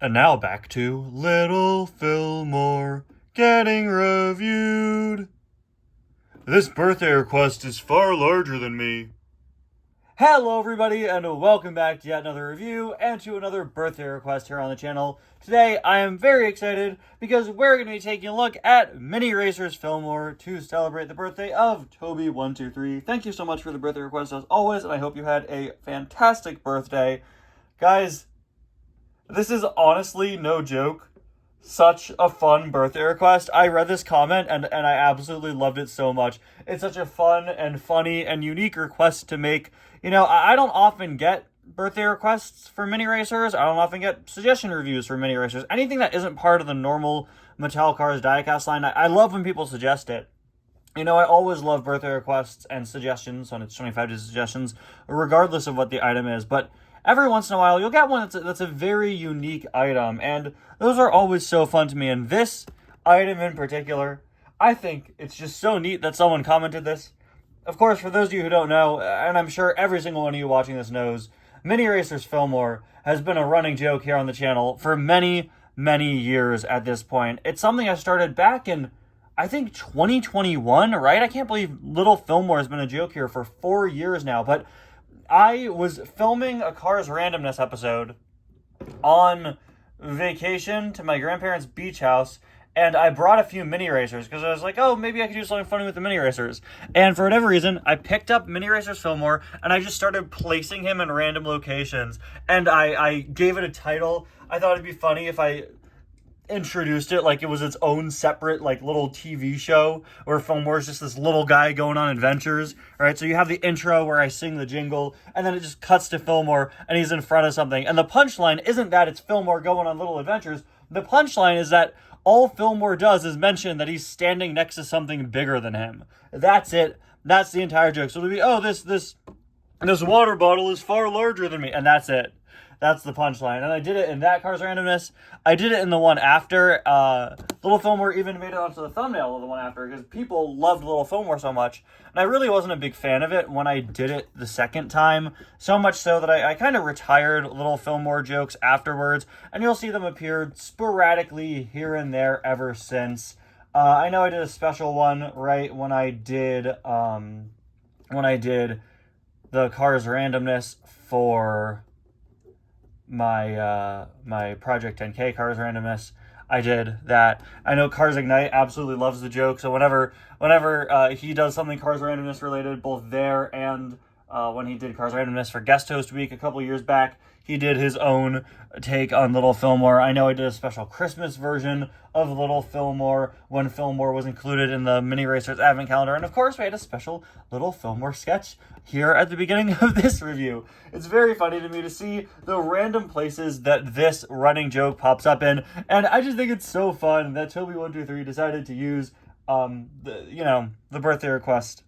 And now back to Little Fillmore getting reviewed. This birthday request is far larger than me. Hello everybody and welcome back to yet another review and to another birthday request here on the channel. Today I am very excited because we're going to be taking a look at Mini Racers Fillmore to celebrate the birthday of Toby123. Thank you so much for the birthday request as always, and I hope you had a fantastic birthday. Guys, this is honestly, no joke, such a fun birthday request. I read this comment and I absolutely loved it so much. It's such a fun and funny and unique request to make. You know, I don't often get birthday requests for mini racers. I don't often get suggestion reviews for mini racers. Anything that isn't part of the normal Mattel Cars diecast line, I love when people suggest it. You know, I always love birthday requests and suggestions when it's 25 days suggestions, regardless of what the item is. But every once in a while, you'll get one that's a very unique item, and those are always so fun to me. And this item in particular, I think it's just so neat that someone commented this. Of course, for those of you who don't know, and I'm sure every single one of you watching this knows, Mini Racers Fillmore has been a running joke here on the channel for many, many years at this point. It's something I started back in, I think, 2021, right? I can't believe Little Fillmore has been a joke here for 4 years now, but I was filming a Cars Randomness episode on vacation to my grandparents' beach house, and I brought a few mini racers because I was like, oh, maybe I could do something funny with the mini racers. And for whatever reason, I picked up Mini Racers Fillmore, and I just started placing him in random locations, and I gave it a title. I thought it'd be funny if I introduced it like it was its own separate like little TV show where Fillmore is just this little guy going on adventures, right? So you have the intro where I sing the jingle, and then it just cuts to Fillmore and he's in front of something. And the punchline isn't that it's Fillmore going on little adventures. The punchline is that all Fillmore does is mention that he's standing next to something bigger than him. That's it. That's the entire joke. So it'll be, oh, this water bottle is far larger than me, and that's it. That's the punchline. And I did it in that Cars Randomness. I did it in the one after. Little Fillmore even made it onto the thumbnail of the one after because people loved Little Fillmore so much. And I really wasn't a big fan of it when I did it the second time. So much so that I kind of retired Little Fillmore jokes afterwards. And you'll see them appear sporadically here and there ever since. I know I did a special one, right, when I did the Cars Randomness for my Project 10K Cars Randomness. I did that. I know Cars Ignite absolutely loves the joke, so whenever he does something Cars Randomness related, both there and when he did Cars Randomness for Guest Host Week a couple years back, he did his own take on Little Fillmore. I know I did a special Christmas version of Little Fillmore when Fillmore was included in the Mini Racers Advent Calendar. And of course, we had a special Little Fillmore sketch here at the beginning of this review. It's very funny to me to see the random places that this running joke pops up in. And I just think it's so fun that Toby123 decided to use the birthday request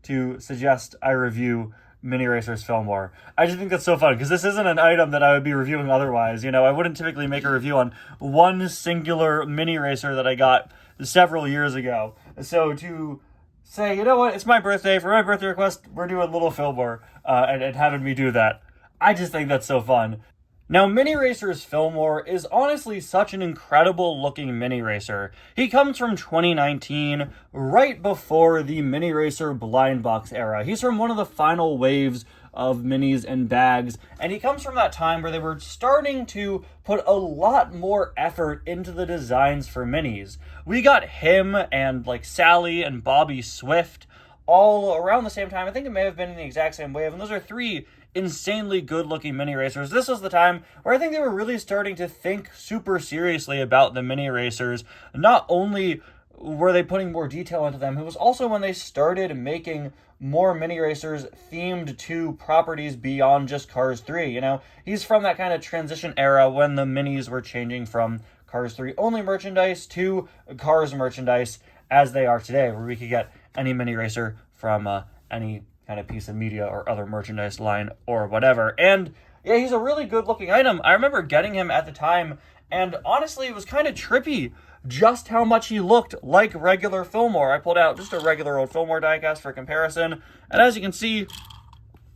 to suggest I review Mini Racers Fillmore. I just think that's so fun because this isn't an item that I would be reviewing otherwise. You know, I wouldn't typically make a review on one singular mini racer that I got several years ago. So to say, you know what, it's my birthday, for my birthday request, we're doing Little Fillmore and having me do that. I just think that's so fun. Now, Mini Racers Fillmore is honestly such an incredible looking mini racer. He comes from 2019, right before the mini racer blind box era. He's from one of the final waves of minis and bags, and he comes from that time where they were starting to put a lot more effort into the designs for minis. We got him and like Sally and Bobby Swift all around the same time. I think it may have been in the exact same wave, and those are three insanely good-looking mini racers. This was the time where I think they were really starting to think super seriously about the mini racers. Not only were they putting more detail into them, it was also when they started making more mini racers themed to properties beyond just Cars 3. You know, he's from that kind of transition era when the minis were changing from Cars 3 only merchandise to Cars merchandise as they are today, where we could get any mini racer from any kind of piece of media or other merchandise line or whatever. And yeah, he's a really good looking item. I remember getting him at the time, and honestly, it was kind of trippy just how much he looked like regular Fillmore. I pulled out just a regular old Fillmore diecast for comparison, and as you can see,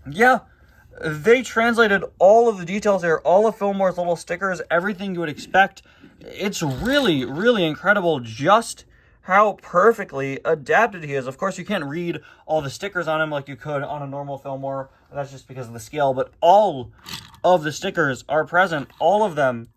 yeah, They translated all of the details there, all of Fillmore's little stickers, everything you would expect. It's really, really incredible just how perfectly adapted he is. Of course, you can't read all the stickers on him like you could on a normal Fillmore. That's just because of the scale, but all of the stickers are present. All of them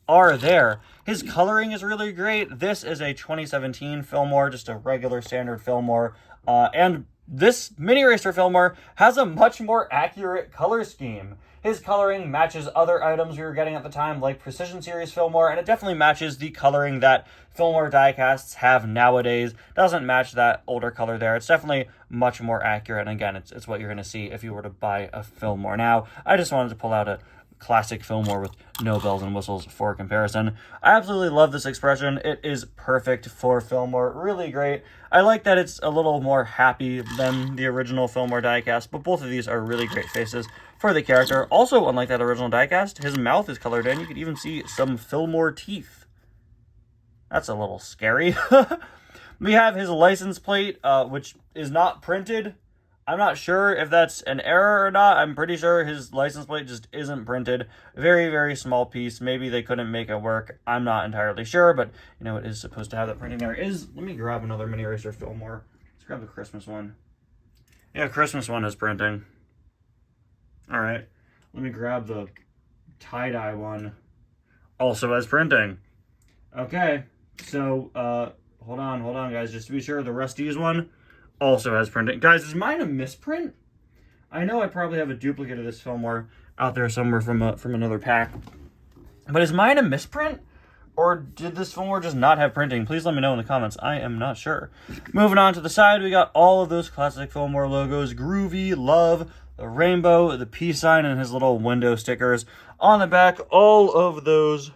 are there. His coloring is really great. This is a 2017 Fillmore, just a regular standard Fillmore. And this Mini Racer Fillmore has a much more accurate color scheme. His coloring matches other items we were getting at the time, like Precision Series Fillmore, and it definitely matches the coloring that Fillmore diecasts have nowadays. Doesn't match that older color there. It's definitely much more accurate, and again, it's what you're going to see if you were to buy a Fillmore. Now, I just wanted to pull out a classic Fillmore with no bells and whistles for comparison. I absolutely love this expression. It is perfect for Fillmore. Really great. I like that it's a little more happy than the original Fillmore diecast, but both of these are really great faces for the character. Also, unlike that original diecast, his mouth is colored in. You could even see some Fillmore teeth. That's a little scary. We have his license plate, which is not printed. I'm not sure if that's an error or not. I'm pretty sure his license plate just isn't printed. Very, very small piece. Maybe they couldn't make it work. I'm not entirely sure, but you know, it is supposed to have that printing there. Let me grab another Mini Racer Fillmore. Let's grab the Christmas one. Yeah, Christmas one is printing. All right. Let me grab the tie-dye one. Also has printing. Okay. So, hold on, guys. Just to be sure, the Rusty's one also has printing. Guys, is mine a misprint? I know I probably have a duplicate of this Fillmore out there somewhere from another pack. But is mine a misprint? Or did this Fillmore just not have printing? Please let me know in the comments. I am not sure. Moving on to the side, we got all of those classic Fillmore logos. Groovy, Love, the rainbow, the peace sign, and his little window stickers. On the back, all of those,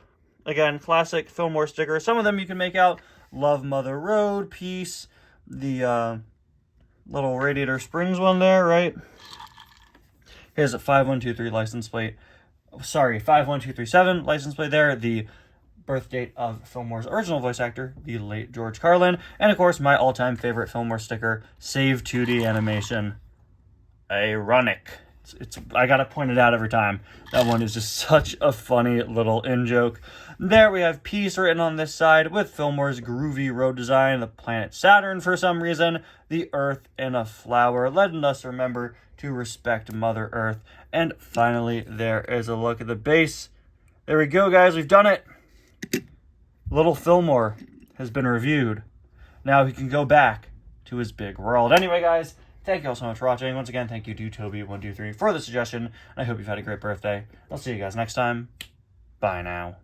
again, classic Fillmore stickers. Some of them you can make out. Love, Mother Road, Peace, the little Radiator Springs one there, right? Here's a 5123 license plate. Sorry, 51237 license plate there. The birth date of Fillmore's original voice actor, the late George Carlin. And of course, my all-time favorite Fillmore sticker, Save 2D Animation. Ironic. I gotta point it out every time. That one is just such a funny little in-joke. There we have Peace written on this side with Fillmore's groovy road design, the planet Saturn for some reason, the Earth in a flower, letting us remember to respect Mother Earth. And finally, there is a look at the base. There we go, guys. We've done it. Little Fillmore has been reviewed. Now he can go back to his big world. Anyway, guys, thank you all so much for watching. Once again, thank you to Toby123 for the suggestion. I hope you've had a great birthday. I'll see you guys next time. Bye now.